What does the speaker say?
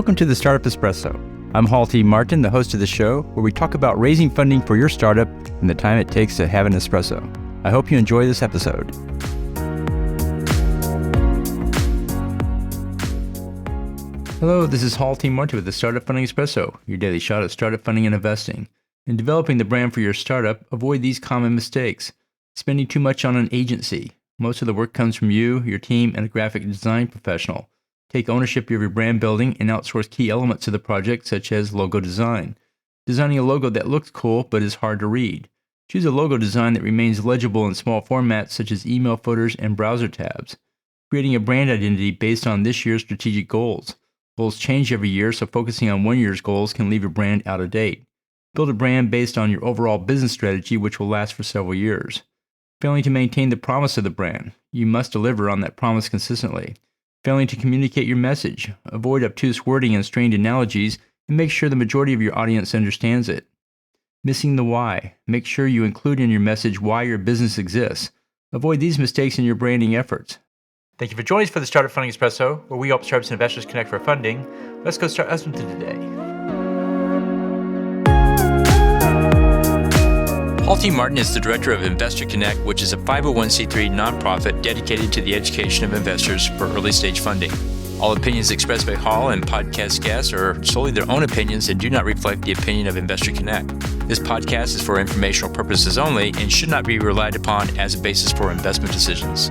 Welcome to the Startup Espresso. I'm Halti Martin, the host of the show, where we talk about raising funding for your startup and the time it takes to have an espresso. I hope you enjoy this episode. Hello, this is Halti Martin with the Startup Funding Espresso, your daily shot at startup funding and investing. In developing the brand for your startup, avoid these common mistakes. Spending too much on an agency. Most of the work comes from you, your team, and a graphic design professional. Take ownership of your brand building and outsource key elements of the project, such as logo design. Designing a logo that looks cool but is hard to read. Choose a logo design that remains legible in small formats such as email footers and browser tabs. Creating a brand identity based on this year's strategic goals. Goals change every year, so focusing on one year's goals can leave your brand out of date. Build a brand based on your overall business strategy, which will last for several years. Failing to maintain the promise of the brand. You must deliver on that promise consistently. Failing to communicate your message. Avoid obtuse wording and strained analogies, and make sure the majority of your audience understands it. Missing the why. Make sure you include in your message why your business exists. Avoid these mistakes in your branding efforts. Thank you for joining us for the Startup Funding Espresso, where we help startups and investors connect for funding. Let's go start listening to today. Halti Martin is the director of Investor Connect, which is a 501c3 nonprofit dedicated to the education of investors for early-stage funding. All opinions expressed by Hall and podcast guests are solely their own opinions and do not reflect the opinion of Investor Connect. This podcast is for informational purposes only and should not be relied upon as a basis for investment decisions.